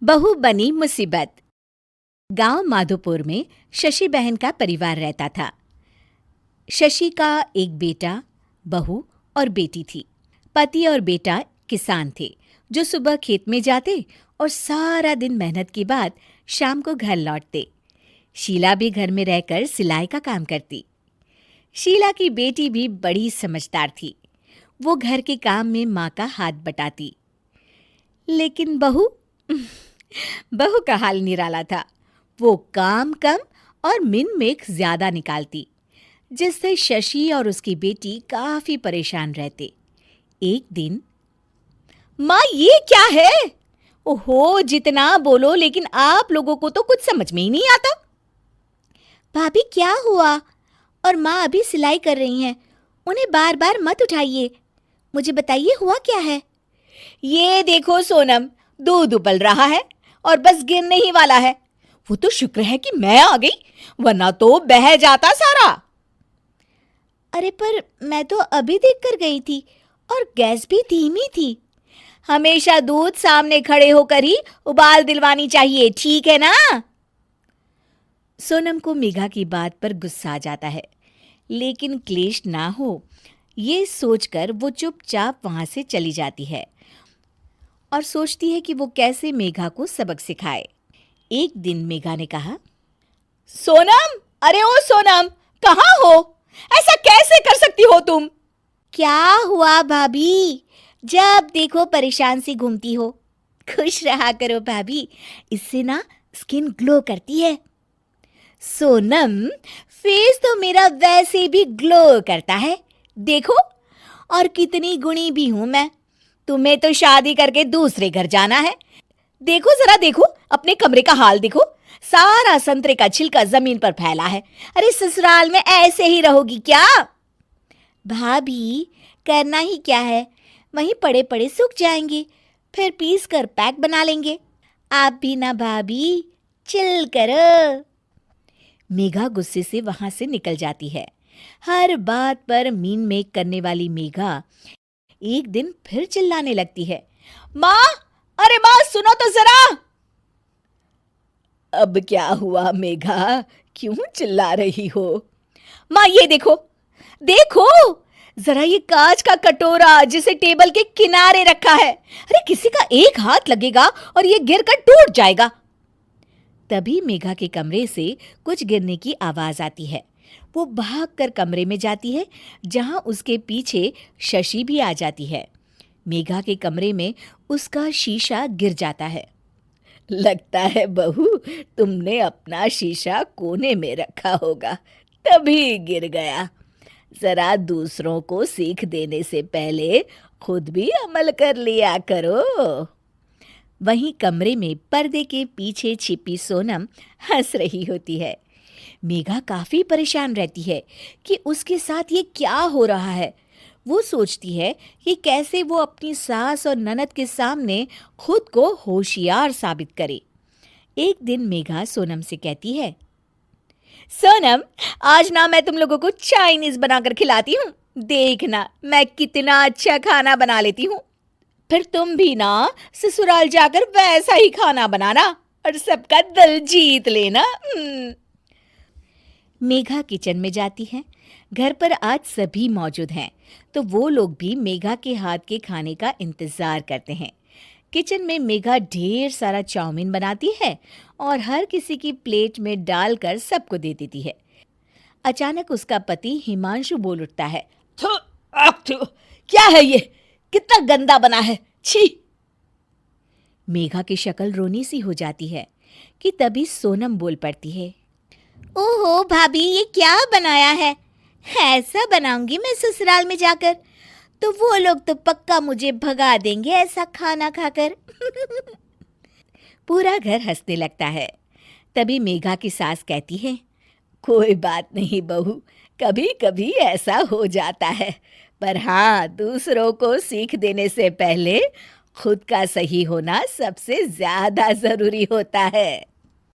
बहू बनी मुसीबत। गांव माधोपुर में शशि बहन का परिवार रहता था। शशि का एक बेटा, बहू और बेटी थी। पति और बेटा किसान थे जो सुबह खेत में जाते और सारा दिन मेहनत के बाद शाम को घर लौटते। शीला भी घर में रहकर सिलाई का काम करती। शीला की बेटी भी बड़ी समझदार थी। वो घर के काम में माँ का हाथ बटाती। लेकिन बहू का हाल निराला था। वो काम कम और मिन मेख ज्यादा निकालती, जिससे शशि और उसकी बेटी काफी परेशान रहते। एक दिन, माँ ये क्या है? ओहो, जितना बोलो लेकिन आप लोगों को तो कुछ समझ में ही नहीं आता। भाभी क्या हुआ? और माँ अभी सिलाई कर रही हैं, उन्हें बार बार मत उठाइए। मुझे बताइए हुआ क्या है? ये देखो सोनम, दूध उबल रहा है और बस गिरने ही वाला है। वो तो शुक्र है कि मैं आ गई, वरना तो बह जाता सारा। अरे पर मैं तो अभी देख कर गई थी और गैस भी धीमी थी। हमेशा दूध सामने खड़े होकर ही उबाल दिलवानी चाहिए, ठीक है ना? सोनम को मेघा की बात पर गुस्सा आ जाता है, लेकिन क्लेश ना हो ये सोचकर वो चुपचाप वहां से चली जाती है और सोचती है कि वो कैसे मेघा को सबक सिखाए। एक दिन मेघा ने कहा, सोनम, अरे ओ सोनम, कहाँ हो? ऐसा कैसे कर सकती हो तुम? क्या हुआ भाभी? जब देखो परेशान सी घूमती हो। खुश रहा करो भाभी, इससे ना स्किन ग्लो करती है। सोनम, फेस तो मेरा वैसे भी ग्लो करता है, देखो। और कितनी गुणी भी हूं मैं। तुम्हें तो शादी करके दूसरे घर जाना है। देखो जरा, देखो अपने कमरे का हाल देखो, सारा संतरे का छिलका जमीन पर फैला है। अरे ससुराल में ऐसे ही रहोगी क्या? भाभी करना ही क्या है, वहीं पड़े पड़े सूख जाएंगे, फिर पीस कर पैक बना लेंगे। आप भी ना भाभी, चिल करो। मेघा गुस्से से वहां से निकल जाती है। हर बात पर मीन मेक करने वाली मेघा एक दिन फिर चिल्लाने लगती है, माँ, अरे माँ सुनो तो जरा। अब क्या हुआ मेघा, क्यों चिल्ला रही हो? माँ ये देखो, देखो जरा, ये कांच का कटोरा जिसे टेबल के किनारे रखा है। अरे किसी का एक हाथ लगेगा और ये गिरकर टूट जाएगा। तभी मेघा के कमरे से कुछ गिरने की आवाज आती है। वो भागकर कमरे में जाती है, जहां उसके पीछे शशि भी आ जाती है। मेघा के कमरे में उसका शीशा गिर जाता है। लगता है बहू, तुमने अपना शीशा कोने में रखा होगा, तभी गिर गया। जरा दूसरों को सीख देने से पहले खुद भी अमल कर लिया करो। वहीं कमरे में पर्दे के पीछे छिपी सोनम हंस रही होती है। मेघा काफी परेशान रहती है कि उसके साथ ये क्या हो रहा है। वो सोचती है कि कैसे वो अपनी सास और ननद के सामने खुद को होशियार साबित करे। एक दिन मेघा सोनम से कहती है, सोनम, आज ना मैं तुम लोगों को चाइनीज बनाकर खिलाती हूँ। देखना मैं कितना अच्छा खाना बना लेती हूँ। फिर तुम भी ना ससुराल जाकर वैसा ही खाना बनाना और सबका दिल जीत लेना। मेघा किचन में जाती है। घर पर आज सभी मौजूद हैं, तो वो लोग भी मेघा के हाथ के खाने का इंतजार करते हैं। किचन में मेघा ढेर सारा चाउमीन बनाती है और हर किसी की प्लेट में डालकर सबको दे देती है। अचानक उसका पति हिमांशु बोल उठता है, थू, थू, क्या है ये? कितना गंदा बना है, छी! मेघा की शक्ल रोनी सी हो जाती है कि तभी सोनम बोल पड़ती है, ओहो भाभी, ये क्या बनाया है? ऐसा बनाऊंगी मैं ससुराल में जाकर, तो वो लोग तो पक्का मुझे भगा देंगे ऐसा खाना खाकर। पूरा घर हंसने लगता है। तभी मेघा की सास कहती है, कोई बात नहीं बहू, कभी कभी ऐसा हो जाता है, पर हाँ, दूसरों को सीख देने से पहले खुद का सही होना सबसे ज्यादा जरूरी होता है।